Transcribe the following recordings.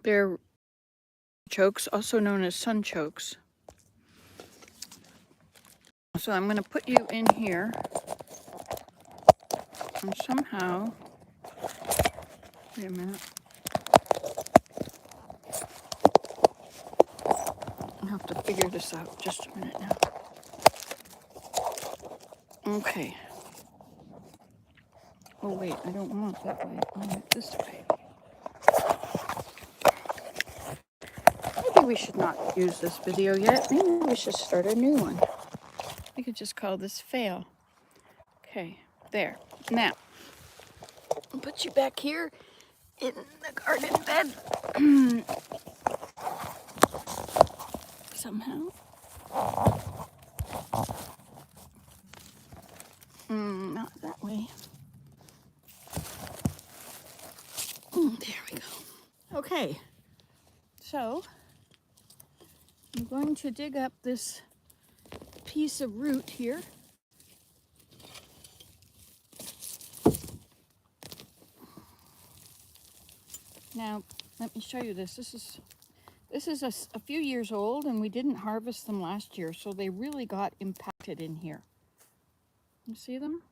They're chokes, also known as sunchokes. So I'm going to put you in here, and somehow, wait a minute, I'll have to figure this out just a minute now. Okay. Oh wait, I don't want it that way, I want it this way. Maybe we should not use this video yet. Maybe we should start a new one. We could just call this fail. Okay, there. Now, I'll put you back here in the garden bed. Somehow. Not that way. There we go. Okay, so I'm going to dig up this piece of root here. Now, let me show you this. This is a few years old, and we didn't harvest them last year, so they really got impacted in here. You see them?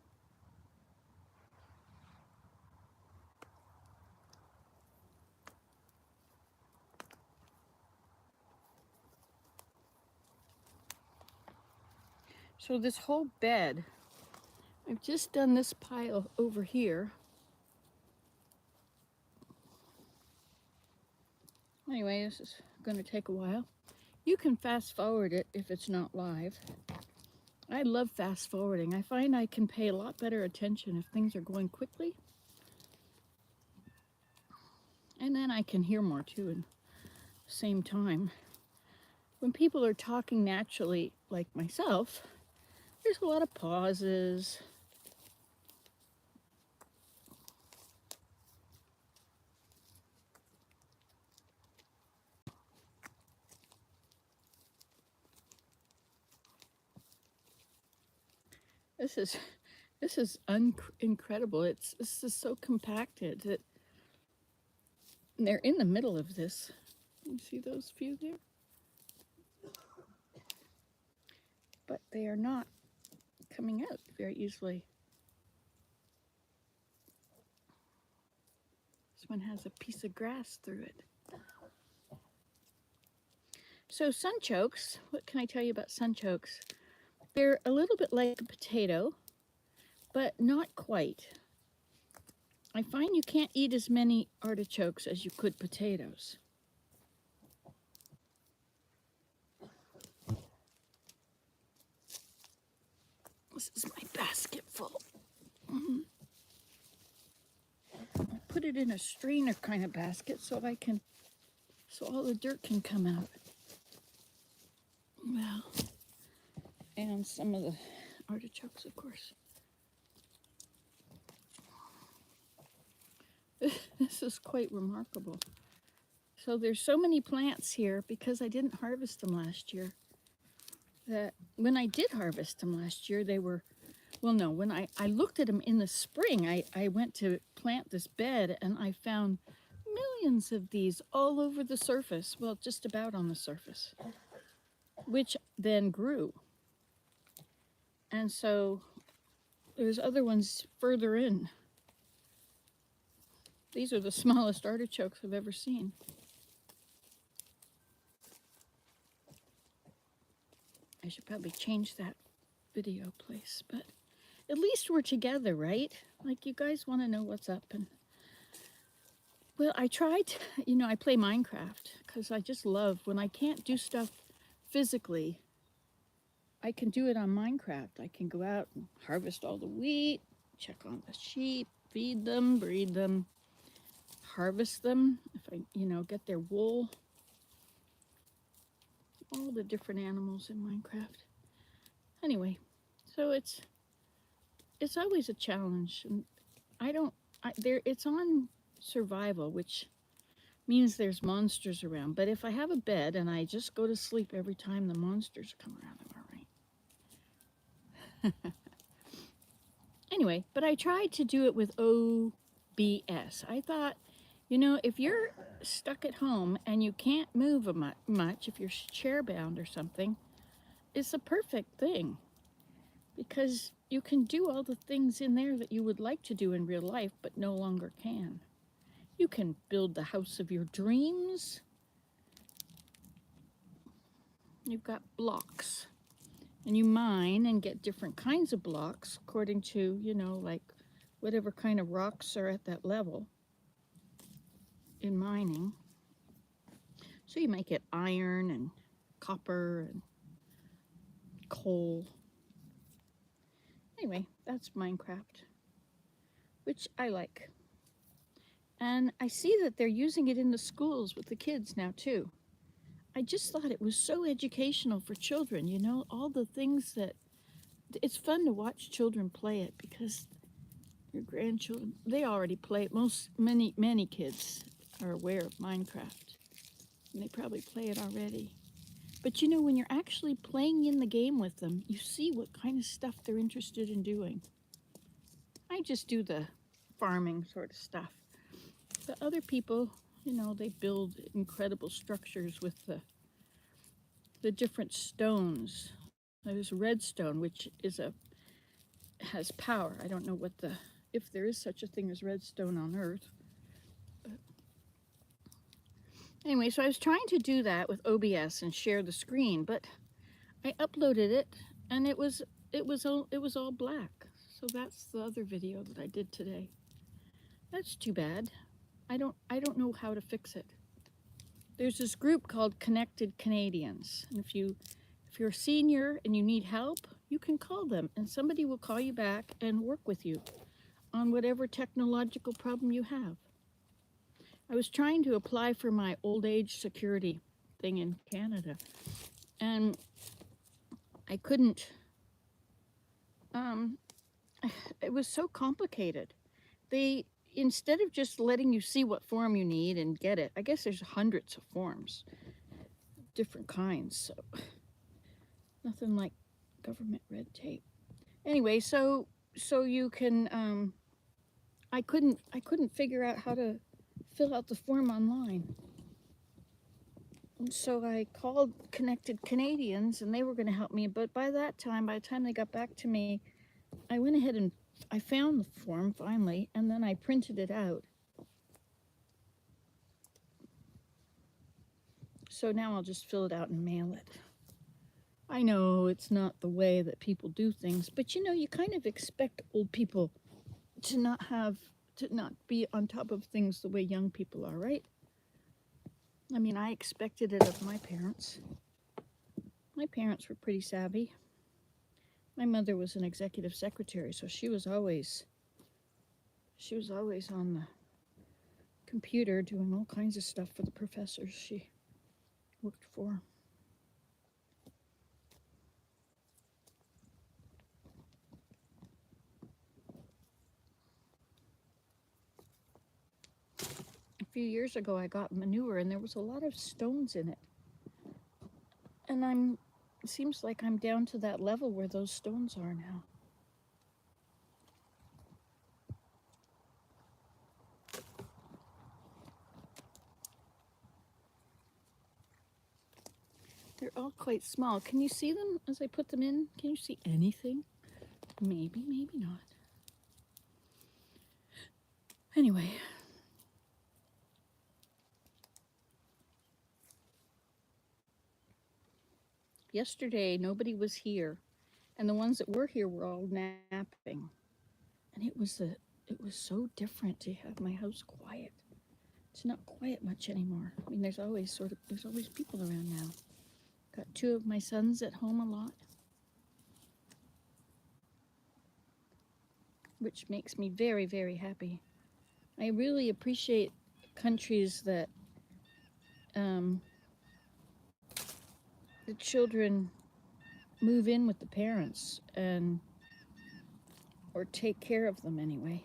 So this whole bed, I've just done this pile over here. Anyway, this is going to take a while. You can fast forward it if it's not live. I love fast forwarding. I find I can pay a lot better attention if things are going quickly. And then I can hear more too at the same time. When people are talking naturally, like myself, there's a lot of pauses. This is incredible. This is so compacted that they're in the middle of this. You see those few there? But they are not coming out very easily. This one has a piece of grass through it. So sunchokes, what can I tell you about sunchokes? They're a little bit like a potato, but not quite. I find you can't eat as many artichokes as you could potatoes. This is my basket full. I put it in a strainer kind of basket so all the dirt can come out. Well, and some of the artichokes, of course. This is quite remarkable. So there's so many plants here because I didn't harvest them last year. That when I did harvest them last year, they were, well, no, when I looked at them in the spring, I went to plant this bed and I found millions of these all over the surface, well, just about on the surface, which then grew. And so there's other ones further in. These are the smallest artichokes I've ever seen. I should probably change that video place, but at least we're together, right? Like, you guys want to know what's up. And well, I tried, I play Minecraft because I just love when I can't do stuff physically. I can do it on Minecraft. I can go out and harvest all the wheat, check on the sheep, feed them, breed them, harvest them, if I, get their wool. All the different animals in Minecraft. Anyway, so it's always a challenge, and it's on survival, which means there's monsters around. But if I have a bed and I just go to sleep every time the monsters come around, I'm all right. Anyway, but I tried to do it with OBS. I thought You know, if you're stuck at home and you can't move much, if you're chair bound or something, it's a perfect thing because you can do all the things in there that you would like to do in real life but no longer can. You can build the house of your dreams. You've got blocks and you mine and get different kinds of blocks according to, you know, like whatever kind of rocks are at that level in mining. So you might get iron and copper and coal. Anyway, that's Minecraft, which I like. And I see that they're using it in the schools with the kids now too. I just thought it was so educational for children, you know, all the things that it's fun to watch children play it because your grandchildren, they already play it. Many kids are aware of Minecraft and they probably play it already. But you know, when you're actually playing in the game with them, you see what kind of stuff they're interested in doing. I just do the farming sort of stuff. The other people, you know, they build incredible structures with the different stones. There's redstone, which has power. I don't know if there is such a thing as redstone on Earth. But anyway, so I was trying to do that with OBS and share the screen, but I uploaded it and it was all black. So that's the other video that I did today. That's too bad. I don't know how to fix it. There's this group called Connected Canadians, and if you're a senior and you need help, you can call them and somebody will call you back and work with you on whatever technological problem you have. I was trying to apply for my old age security thing in Canada, and I couldn't. It was so complicated. They instead of just letting you see what form you need and get it, I guess there's hundreds of forms, different kinds. So nothing like government red tape. Anyway, so you can. I couldn't figure out how to fill out the form online. And so I called Connected Canadians and they were going to help me. But by the time they got back to me, I went ahead and I found the form finally, and then I printed it out. So now I'll just fill it out and mail it. I know it's not the way that people do things, but you know, you kind of expect old people to not be on top of things the way young people are, right? I mean, I expected it of my parents. My parents were pretty savvy. My mother was an executive secretary, so she was always on the computer doing all kinds of stuff for the professors she worked for. A few years ago, I got manure and there was a lot of stones in it. And it seems like I'm down to that level where those stones are now. They're all quite small. Can you see them as I put them in? Can you see anything? Maybe, maybe not. Anyway. Yesterday, nobody was here. And the ones that were here were all napping. And it was so different to have my house quiet. It's not quiet much anymore. I mean, there's always people around now. Got two of my sons at home a lot, which makes me very, very happy. I really appreciate countries that the children move in with the parents or take care of them anyway.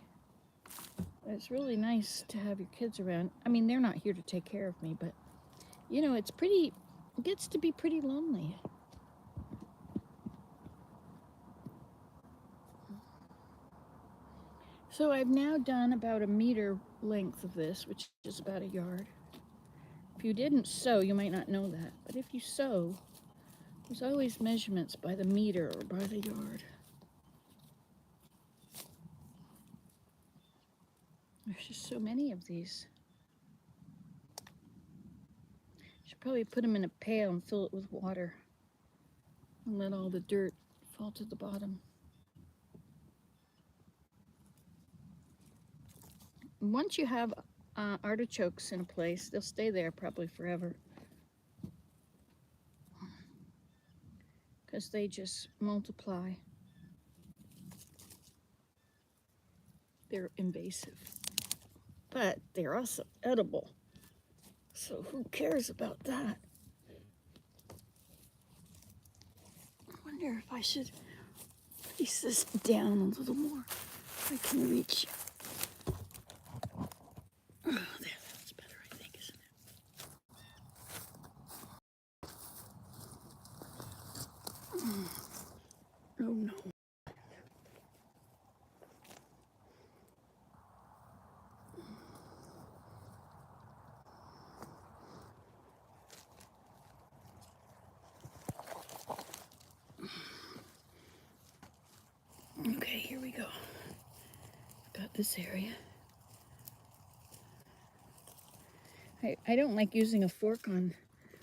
It's really nice to have your kids around. I mean, they're not here to take care of me, but you know, it gets to be pretty lonely. So I've now done about a meter length of this, which is about a yard. If you didn't sew, you might not know that, but if you sew, there's always measurements by the meter or by the yard. There's just so many of these. Should probably put them in a pail and fill it with water and let all the dirt fall to the bottom. Once you have artichokes in a place, they'll stay there probably forever because they just multiply. They're invasive, but they're also edible. So who cares about that? I wonder if I should place this down a little more. I can reach. Oh, there, that's better, I think, isn't it? Oh no. Okay, here we go. Got this area. I don't like using a fork on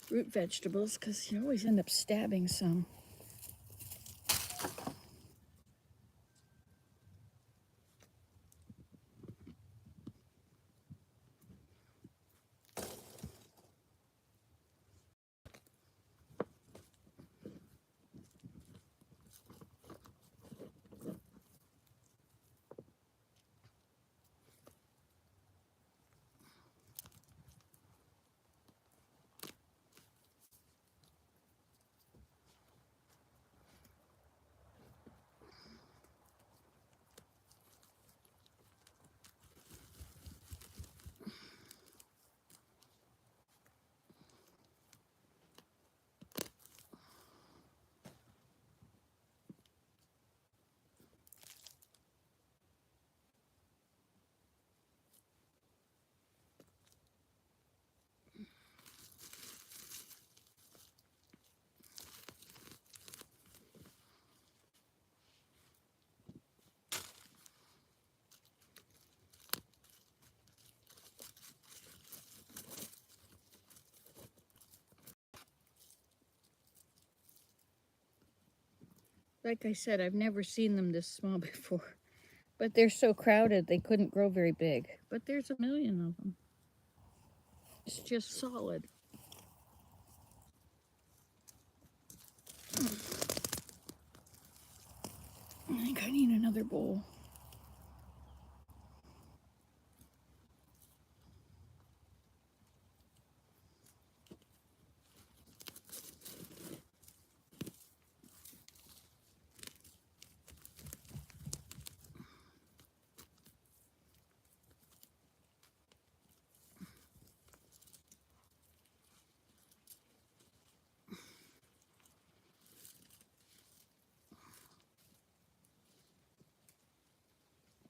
root vegetables because you always end up stabbing some. Like I said, I've never seen them this small before. But they're so crowded they couldn't grow very big. But there's a million of them. It's just solid. I think I need another bowl.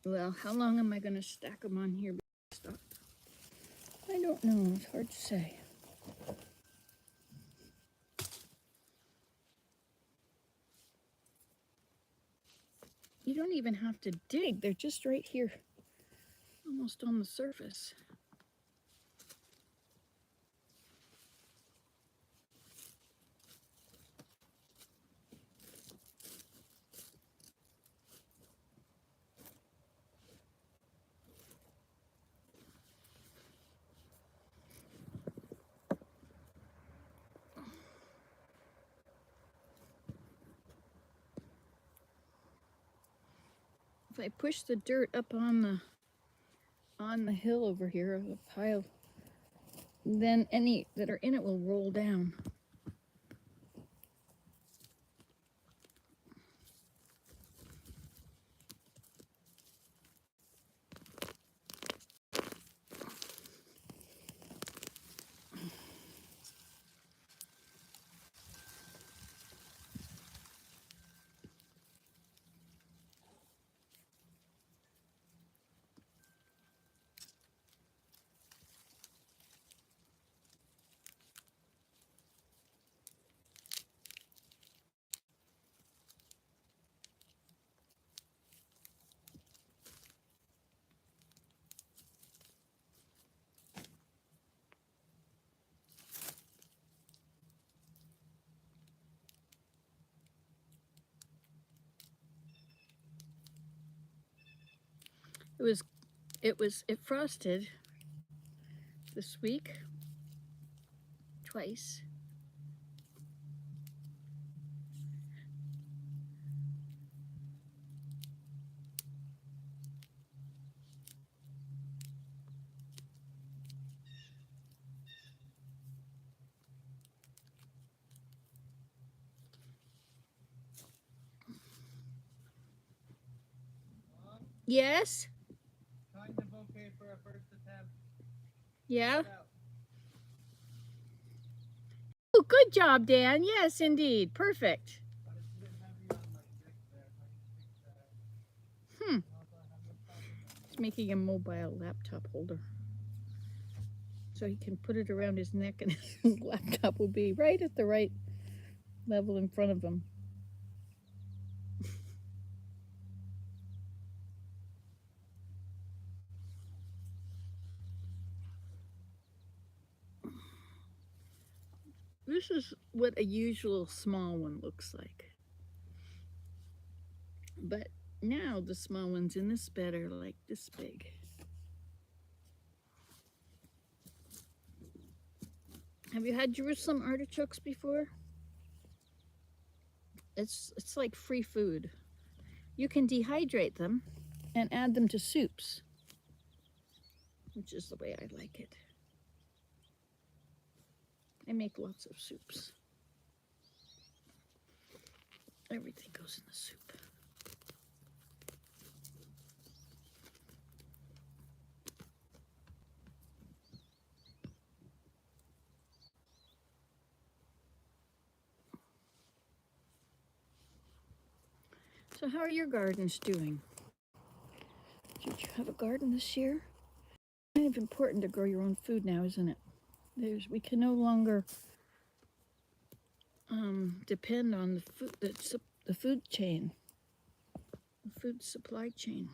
Well, how long am I going to stack them on here? I don't know. It's hard to say. You don't even have to dig. They're just right here, almost on the surface. If I push the dirt up on the hill over here, the pile, then any that are in it will roll down. It frosted this week twice. Yes? Kind of okay for a first attempt. Yeah? Oh, good job, Dan. Yes, indeed. Perfect. But it's a bit heavy on my neck there. If I can fix that. Hmm. Also, I have no problem with He's making a mobile laptop holder. So he can put it around his neck and his laptop will be right at the right level in front of him. This is what a usual small one looks like. But now the small ones in this bed are like this big. Have you had Jerusalem artichokes before? It's like free food. You can dehydrate them and add them to soups, which is the way I like it. I make lots of soups. Everything goes in the soup. So how are your gardens doing? Did you have a garden this year? Kind of important to grow your own food now, isn't it? We can no longer depend on the food chain, the food supply chain.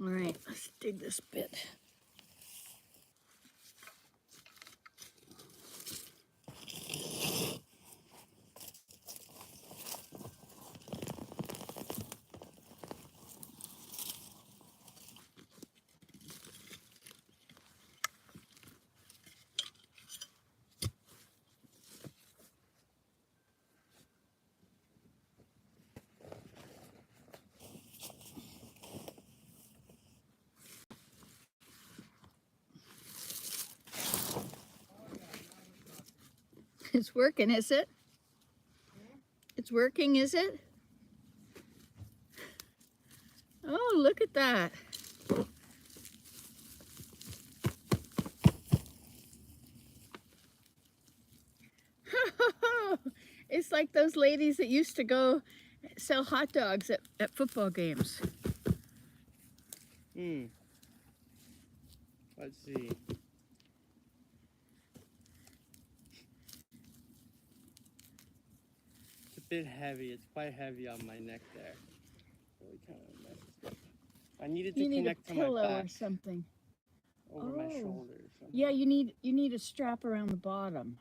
All right, let's dig this bit. It's working, is it? It's working, is it? Oh, look at that. It's like those ladies that used to go sell hot dogs at football games. Let's see. It's a bit heavy. It's quite heavy on my neck there. Really kind of messed up. I needed to connect to my pillow back or something. over my shoulder or something. Yeah, you need a strap around the bottom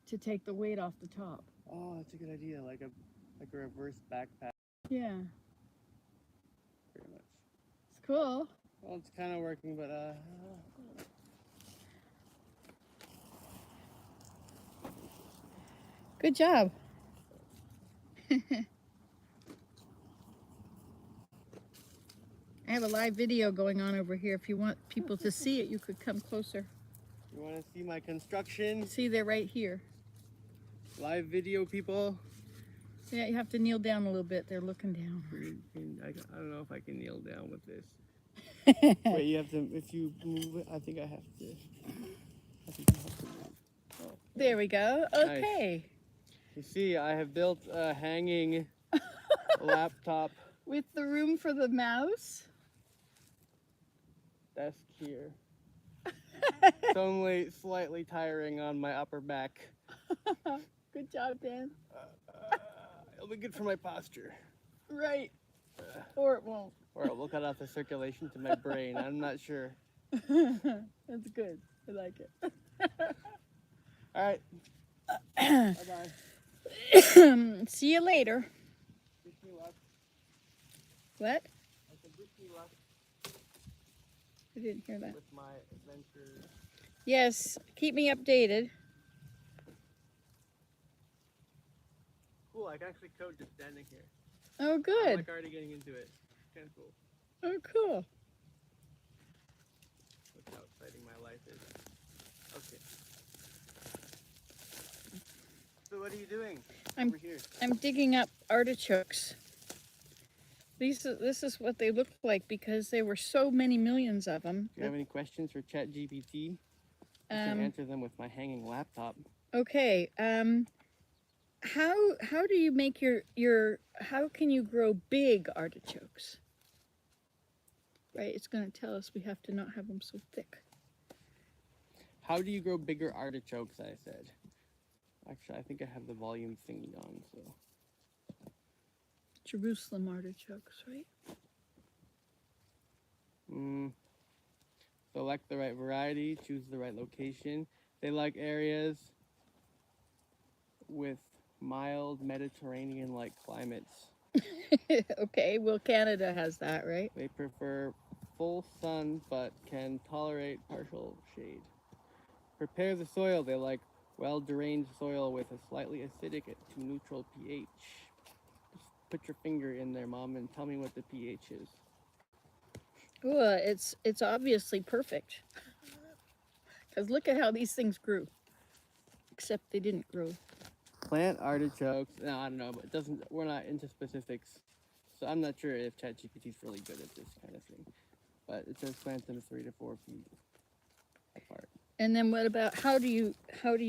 to take the weight off the top. Oh, that's a good idea. Like a reverse backpack. Yeah, Pretty much. it's cool. Well, it's kind of working, but Good job. I have a live video going on over here. If you want people to see it, you could come closer. You want to see my construction? See, they're right here. Live video, people. Yeah, you have to kneel down a little bit. They're looking down. I don't know if I can kneel down with this. Wait, you have to, if you move it, I think I have to. Oh, there we go. Okay. Nice. You see, I have built a hanging laptop With the room for the mouse. desk here. It's only slightly tiring on my upper back. Good job, Dan. It'll be good for my posture. Right. Or it won't. Or it will cut off the circulation to my brain. I'm not sure. That's good. I like it. All right. Bye-bye. See you later. Wish me luck. What? I said wish me luck I didn't hear that. with my adventures. Yes, keep me updated. Cool, I can actually code just standing here. Oh, I'm good. like already getting into it. Kind of cool. Oh, cool. Look how exciting my life is. Okay. So what are you doing over here? I'm digging up artichokes. This is what they look like because there were so many millions of them. Do you have any questions for ChatGPT? I can answer them with my hanging laptop. Okay. How do you make your how can you grow big artichokes? Right, it's going to tell us we have to not have them so thick. How do you grow bigger artichokes, I said. Actually, I think I have the volume thingy on, so. Jerusalem artichokes, right? Select the right variety, choose the right location. They like areas with mild Mediterranean-like climates. Okay, well, Canada has that, right? They prefer full sun but can tolerate partial shade. Prepare the soil. They like well-drained soil with a slightly acidic to neutral pH. Just put your finger in there, Mom, and tell me what the pH is. Well, it's obviously perfect. Because look at how these things grew. Except they didn't grow. Plant artichokes. No, I don't know, but it doesn't. We're not into specifics, so I'm not sure if ChatGPT is really good at this kind of thing. But it says plant them 3 to 4 feet apart. And then what about how do you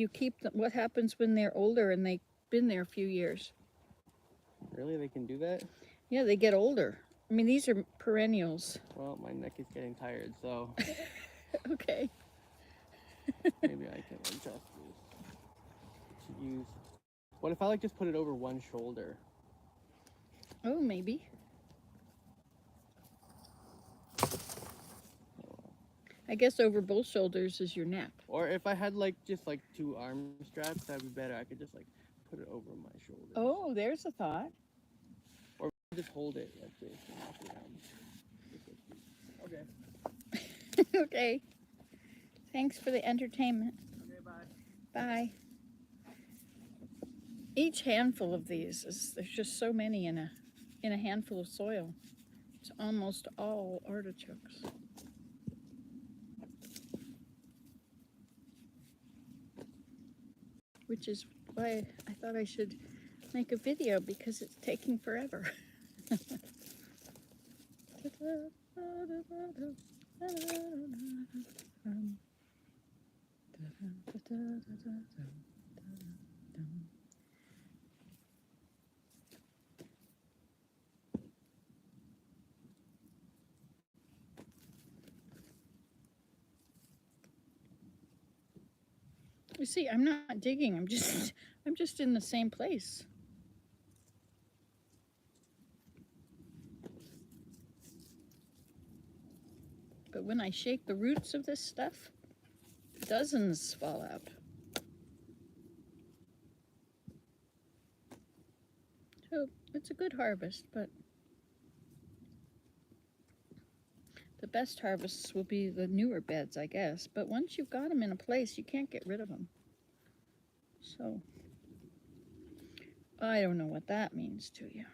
keep them? What happens when they're older and they've been there a few years? Really, they can do that? Yeah, they get older. I mean, these are perennials. Well, my neck is getting tired, so Okay. maybe I can adjust this to use. What if I like just put it over one shoulder? Oh, maybe. I guess over both shoulders is your neck. Or if I had like just like 2 arm straps, that'd be better. I could just like put it over my shoulders. Oh, there's a thought. Or just hold it like this and walk around. Okay. Okay. Thanks for the entertainment. Okay, bye. Bye. Each handful of these there's just so many in a handful of soil. It's almost all artichokes. Which is why I thought I should make a video because it's taking forever. You see, I'm not digging. I'm just in the same place. But when I shake the roots of this stuff, dozens fall out. So it's a good harvest, but the best harvests will be the newer beds, I guess. But once you've got them in a place, you can't get rid of them. So I don't know what that means to you.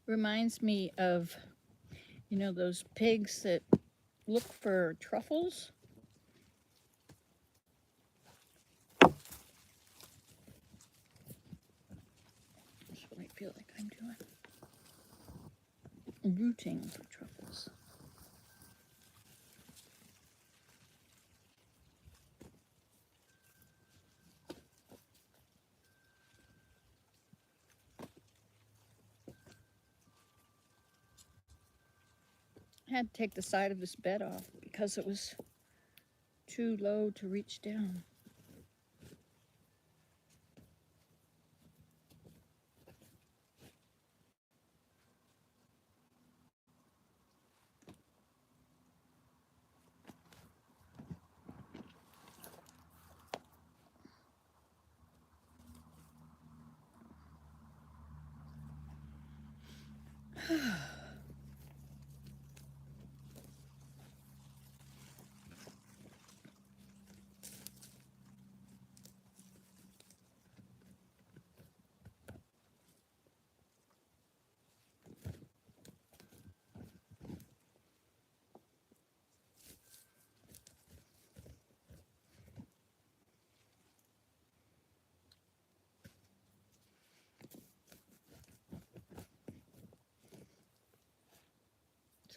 Reminds me of, you know, those pigs that look for truffles. That's what I feel like I'm doing. Rooting for truffles. I had to take the side of this bed off because it was too low to reach down.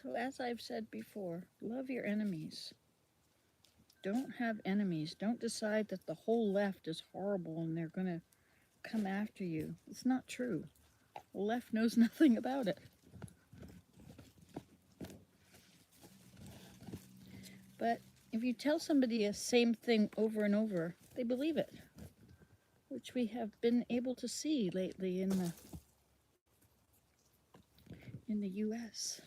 So as I've said before, love your enemies. Don't have enemies. Don't decide that the whole left is horrible and they're going to come after you. It's not true. The left knows nothing about it. But if you tell somebody the same thing over and over, they believe it, which we have been able to see lately in the US.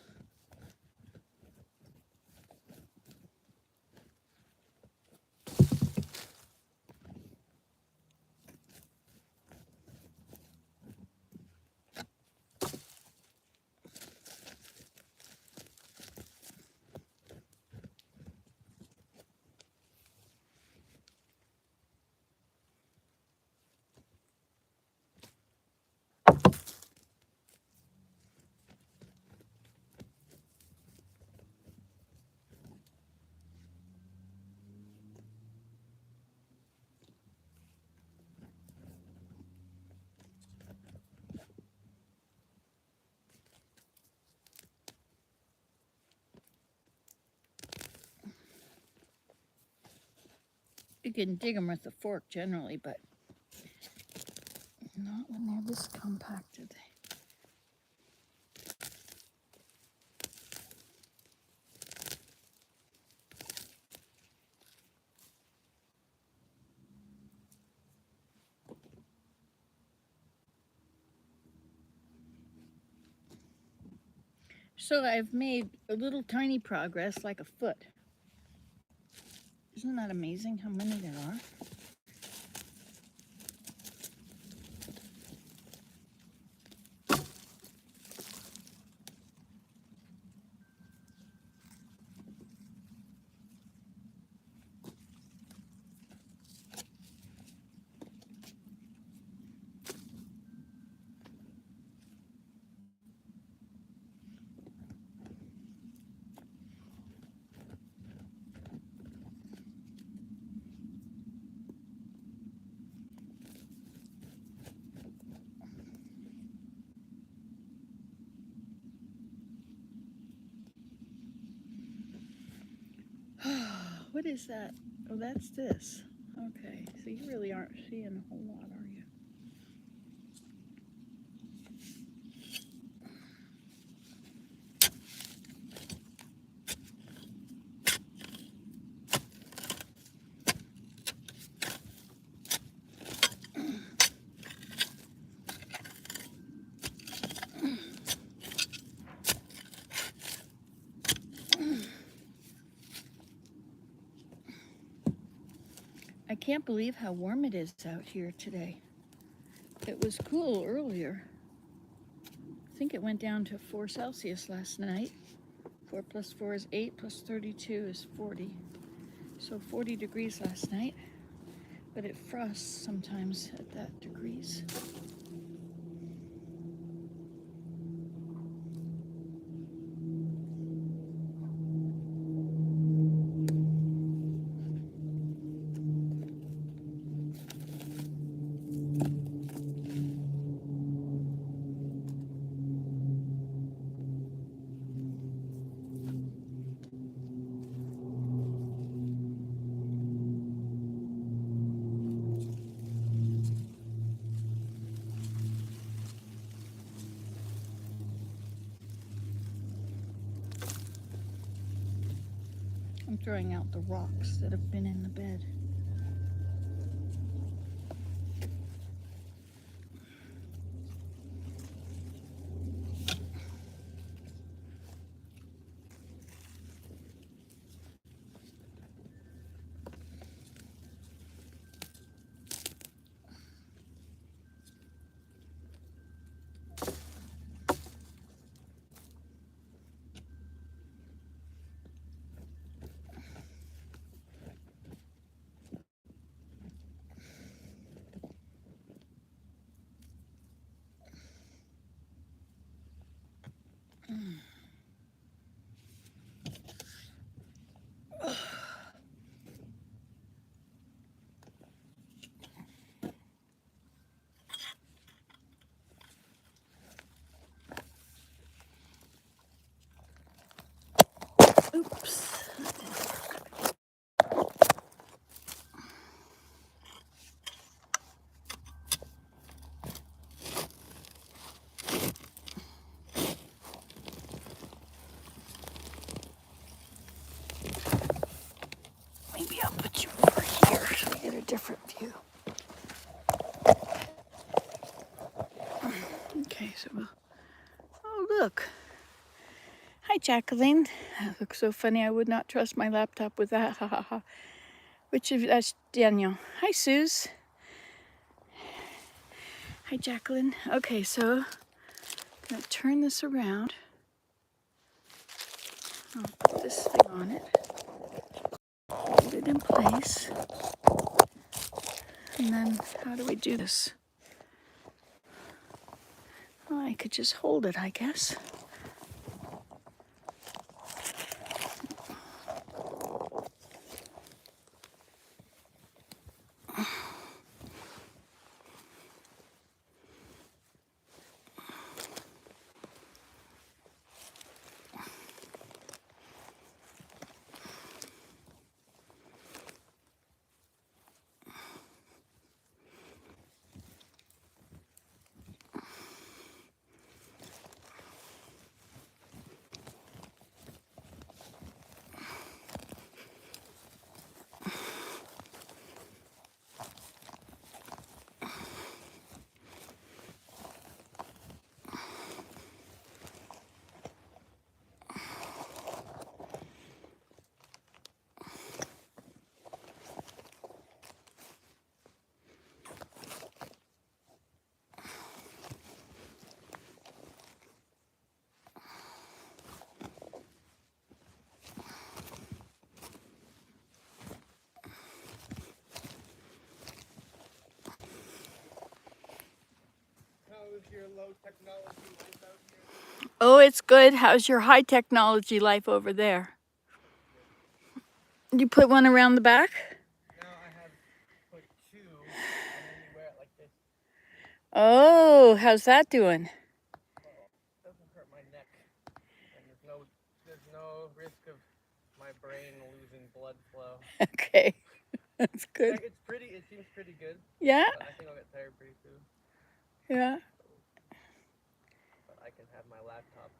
You can dig them with a fork generally, but not when they're this compacted. So I've made a little tiny progress, like a foot. Isn't that amazing how many there are? What is that? Oh, that's this. Okay, so you really aren't seeing a whole lot, are you? I can't believe how warm it is out here today. It was cool earlier. I think it went down to 4 Celsius last night. 4 plus 4 is 8, plus 32 is 40. So 40 degrees last night. But it frosts sometimes at that degrees. I'm throwing out the rocks that have been in the bed. Oops. Maybe I'll put you over here so we get a different view. Okay, so oh look. Hi Jacqueline. That looks so funny. I would not trust my laptop with that. Ha ha ha. Which of that's Daniel. Hi Suze. Hi Jacqueline. Okay, so I'm gonna turn this around. I'll put this thing on it. Hold it in place. And then how do we do this? Well, I could just hold it, I guess. How's your low technology life out here? Oh, it's good. How's your high technology life over there? You put one around the back? Now I have put 2, and then you wear it like this. Oh, how's that doing? Well, it doesn't hurt my neck, and there's no risk of my brain losing blood flow. Okay, that's good. It's pretty. It seems pretty good. Yeah? But I think I'll get tired pretty soon. Yeah. But I can have my laptop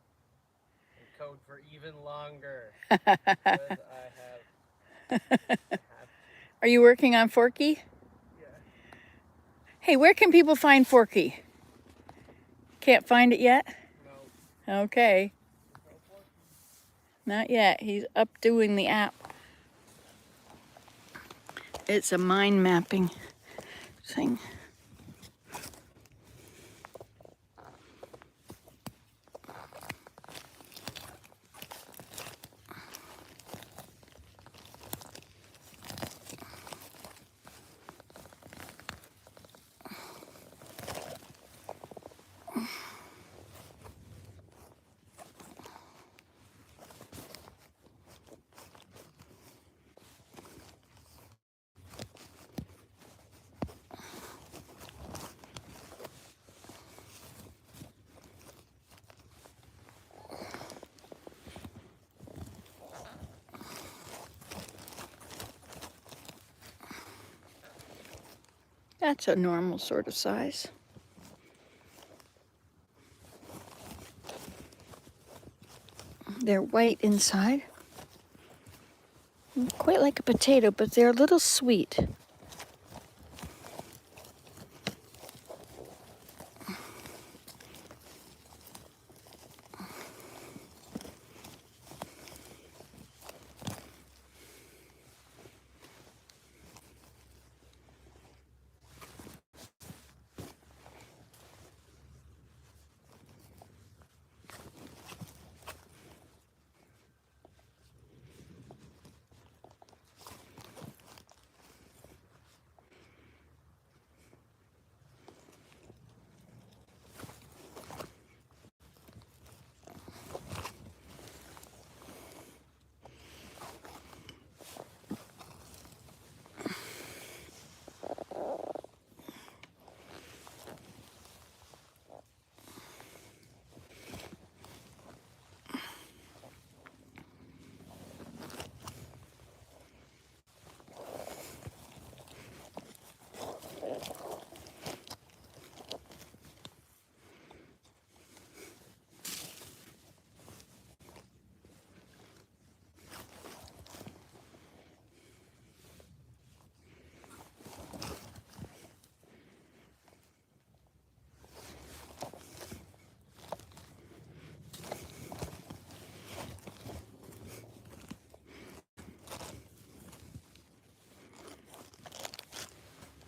and code for even longer. Because I have to. Are you working on Forky? Yeah. Hey, where can people find Forky? Can't find it yet? No. Okay. No Forky. Not yet. He's up doing the app. It's a mind mapping thing. That's a normal sort of size. They're white inside. Quite like a potato, but they're a little sweet.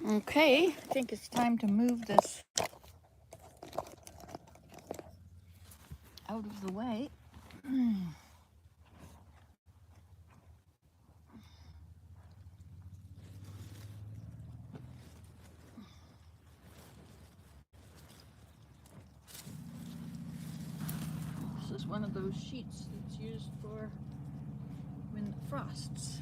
Okay, I think it's time to move this out of the way. This is one of those sheets that's used for when it frosts.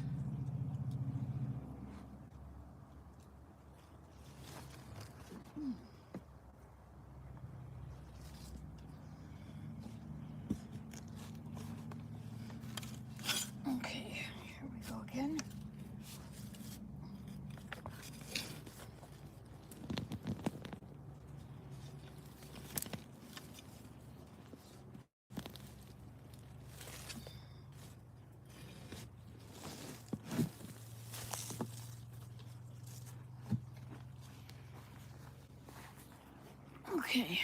Okay, here we go again. Okay.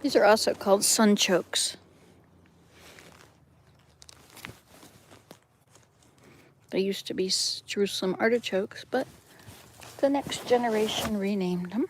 These are also called sunchokes. They used to be Jerusalem artichokes, but the next generation renamed them.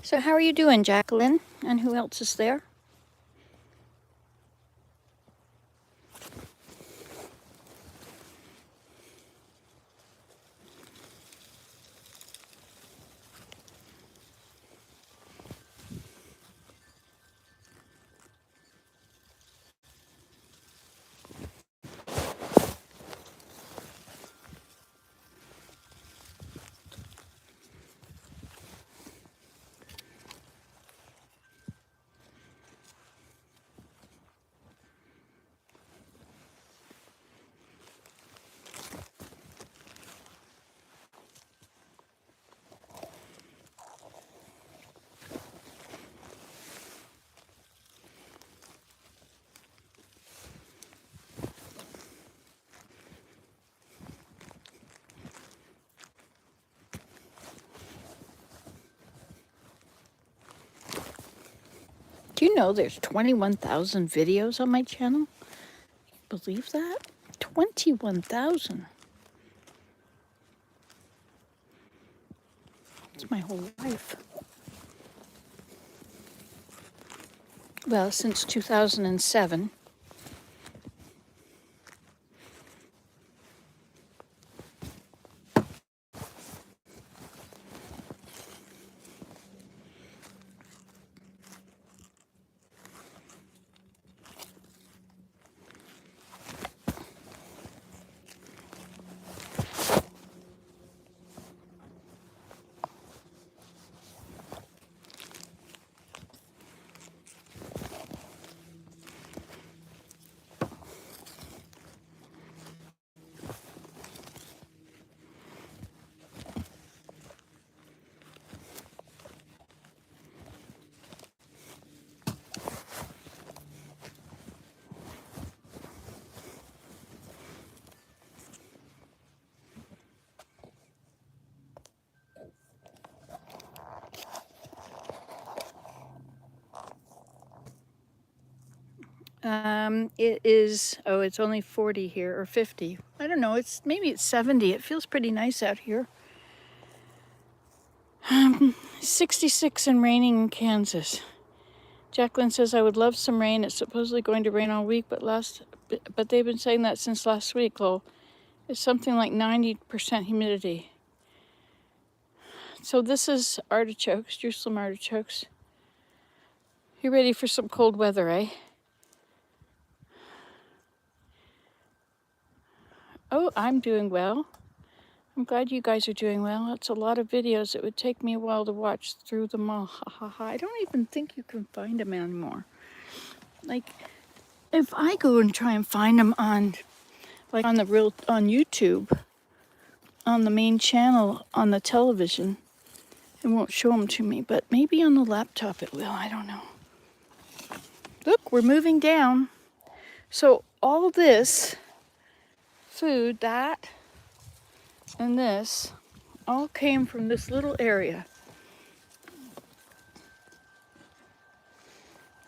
So how are you doing, Jacqueline? And who else is there? Do you know there's 21,000 videos on my channel? Believe that? 21,000. It's my whole life. Well, since 2007. It is, oh, it's only 40 here, or 50. I don't know, maybe it's 70. It feels pretty nice out here. 66 and raining in Kansas. Jacqueline says, I would love some rain. It's supposedly going to rain all week, but they've been saying that since last week, Lowell. It's something like 90% humidity. So this is artichokes, Jerusalem artichokes. You ready for some cold weather, eh? Oh, I'm doing well. I'm glad you guys are doing well. It's a lot of videos. It would take me a while to watch through them all. Ha ha ha. I don't even think you can find them anymore. Like, if I go and try and find them on YouTube, on the main channel, on the television, it won't show them to me. But maybe on the laptop it will. I don't know. Look, we're moving down. So all this food, that and this, all came from this little area,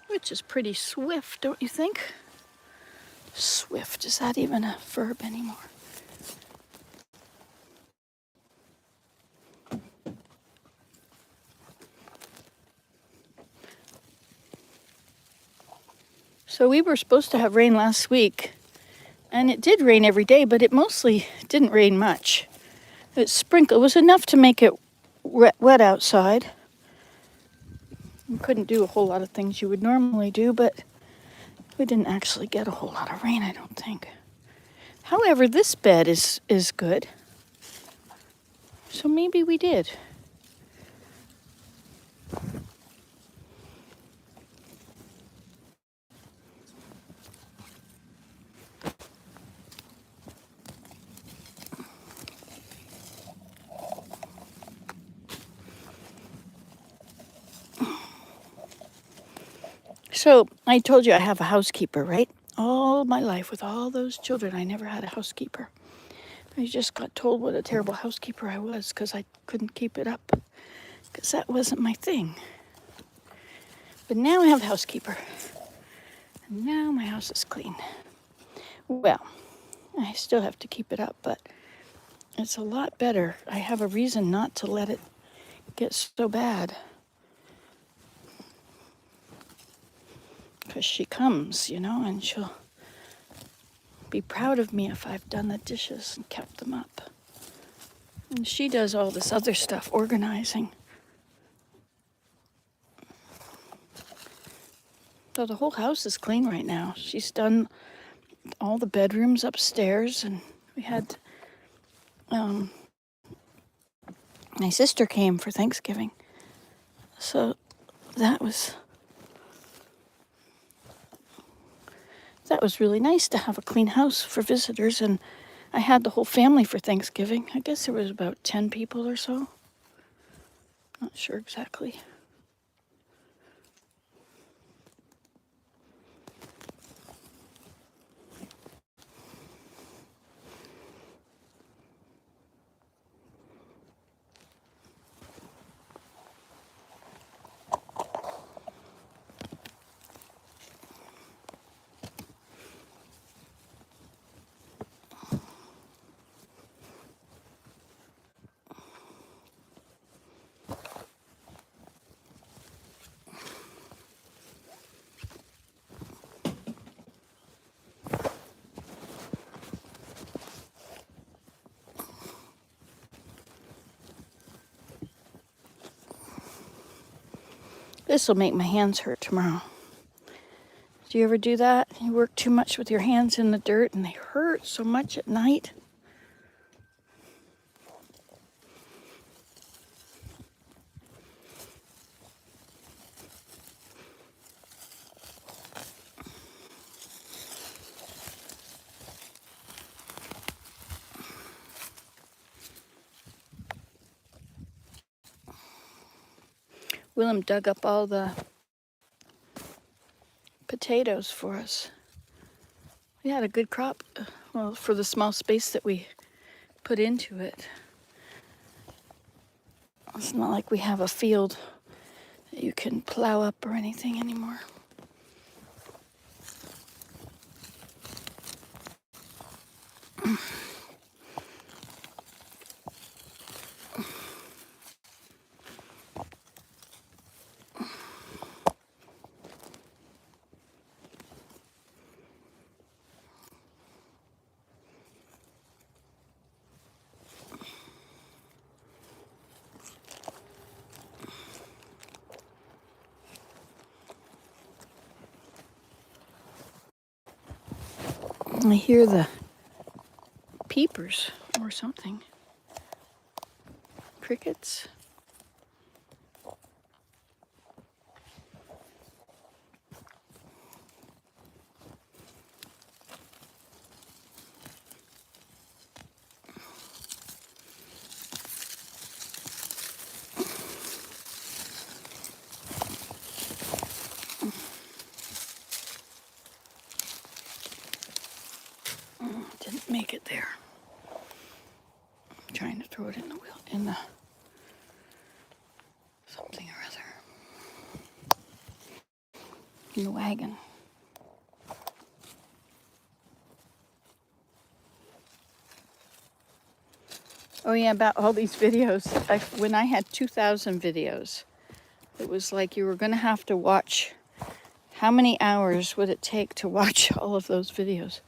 which is pretty swift, don't you think? Swift, is that even a verb anymore? So we were supposed to have rain last week, and it did rain every day, but it mostly didn't rain much. It sprinkled. It was enough to make it wet outside. You couldn't do a whole lot of things you would normally do, but we didn't actually get a whole lot of rain, I don't think. However, this bed is good. So maybe we did. So I told you I have a housekeeper, right? All my life with all those children, I never had a housekeeper. I just got told what a terrible housekeeper I was because I couldn't keep it up, because that wasn't my thing. But now I have a housekeeper, and now my house is clean. Well, I still have to keep it up, but it's a lot better. I have a reason not to let it get so bad. because she comes, you know, and she'll be proud of me if I've done the dishes and kept them up. And she does all this other stuff, organizing. So the whole house is clean right now. She's done all the bedrooms upstairs, and we had my sister came for Thanksgiving. So that was really nice to have a clean house for visitors, and I had the whole family for Thanksgiving. I guess there was about 10 people or so. Not sure exactly. This will make my hands hurt tomorrow. Do you ever do that? You work too much with your hands in the dirt and they hurt so much at night. Willem dug up all the potatoes for us. We had a good crop, well, for the small space that we put into it. It's not like we have a field that you can plow up or anything anymore. I hear the peepers or something. Crickets. Didn't make it there. I'm trying to throw it in the wheel, in the something or other. In the wagon. Oh yeah, about all these videos. When I had 2,000 videos, it was like you were going to have to watch. How many hours would it take to watch all of those videos?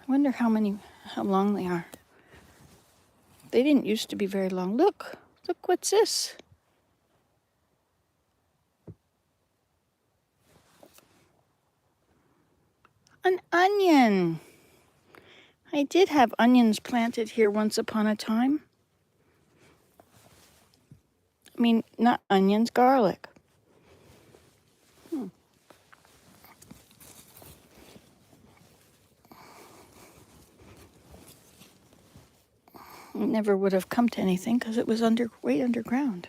I wonder how long they are. They didn't used to be very long. Look, what's this? An onion. I did have onions planted here once upon a time. I mean, not onions, garlic. It never would have come to anything because it was way underground.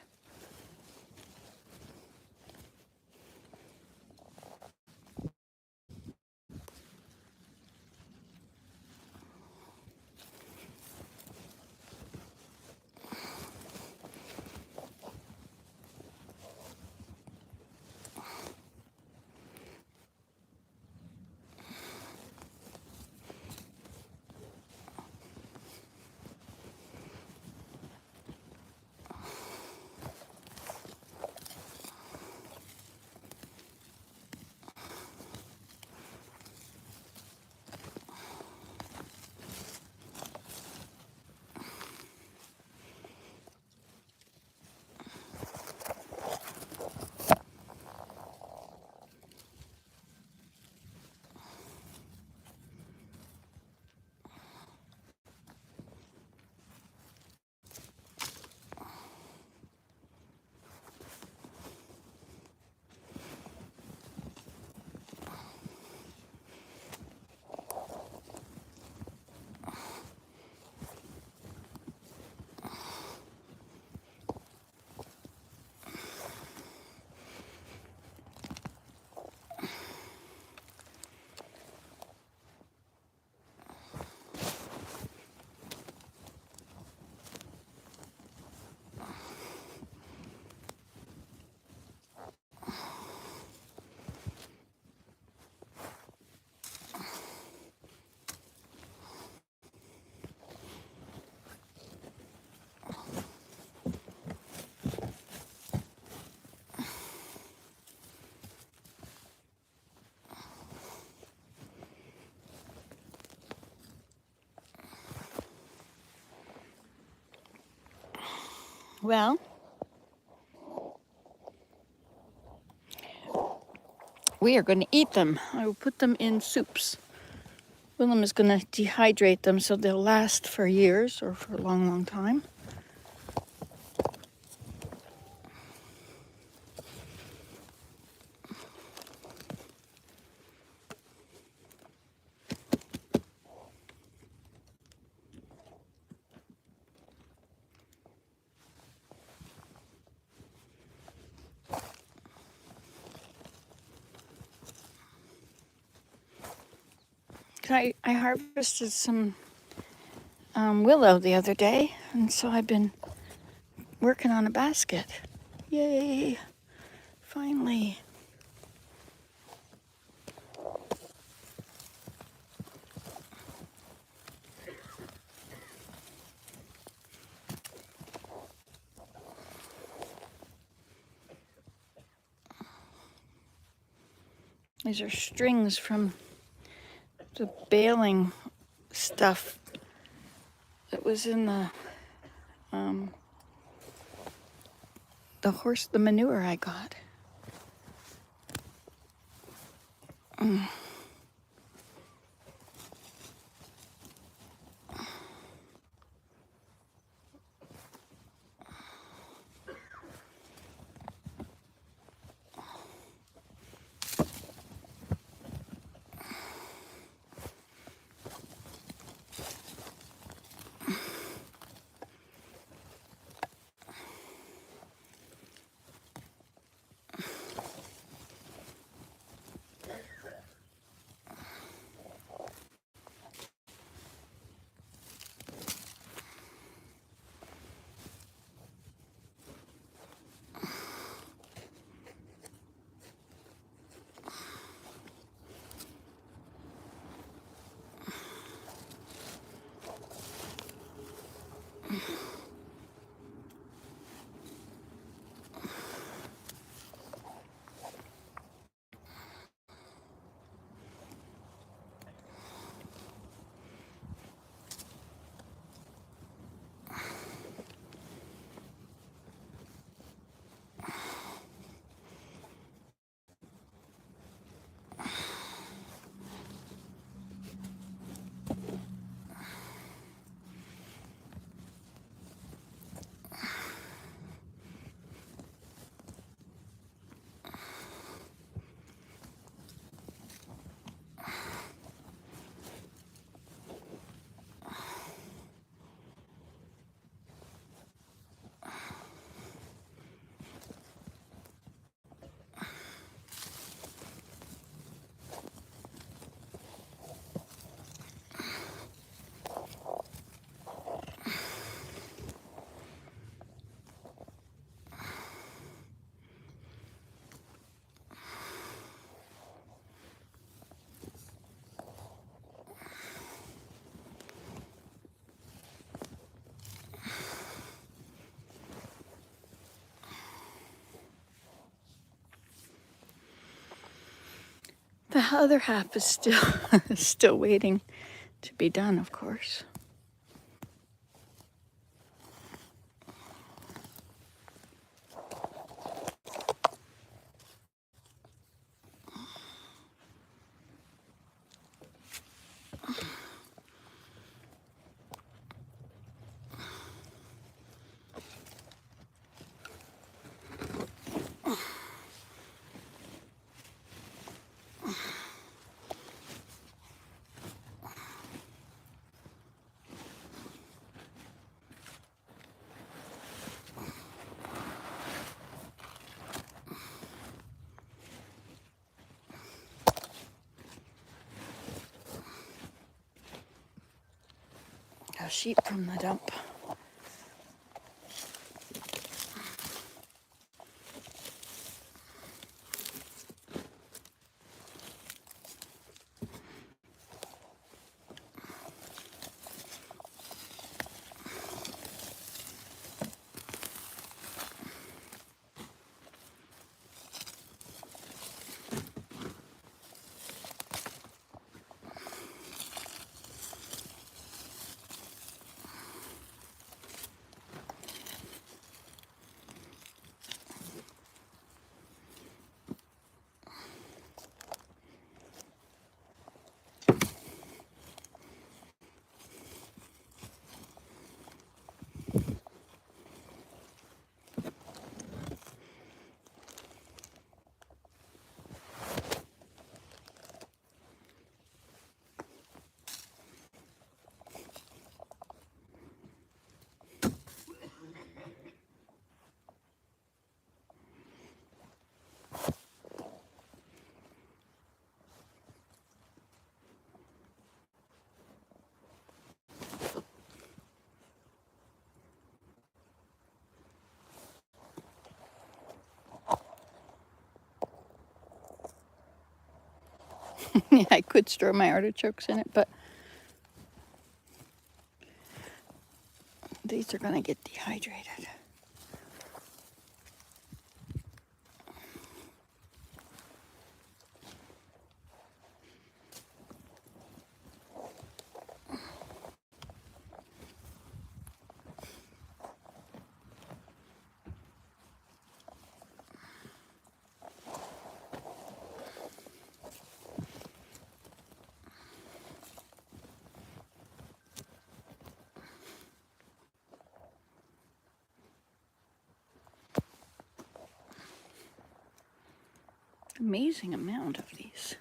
Well, we are going to eat them. I will put them in soups. Willem is going to dehydrate them so they'll last for years or for a long, long time. I harvested some willow the other day, and so I've been working on a basket. Yay! Finally. These are strings from the baling stuff that was in the manure I got. The other half is still still waiting to be done, of course. A sheep from the dump. Yeah, I could store my artichokes in it, but these are gonna get dehydrated. Amazing amount of these.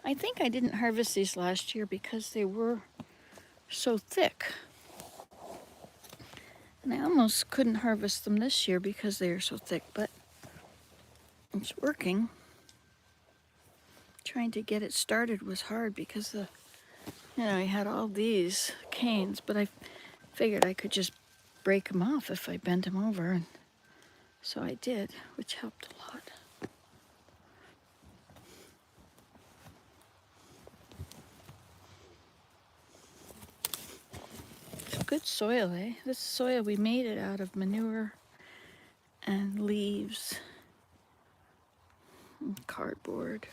I think I didn't harvest these last year because they were so thick. And I almost couldn't harvest them this year because they are so thick, but it's working. Trying to get it started was hard because I had all these canes, but I figured I could just break them off if I bent them over, and so I did, which helped a lot. It's good soil, eh? This soil, we made it out of manure and leaves and cardboard.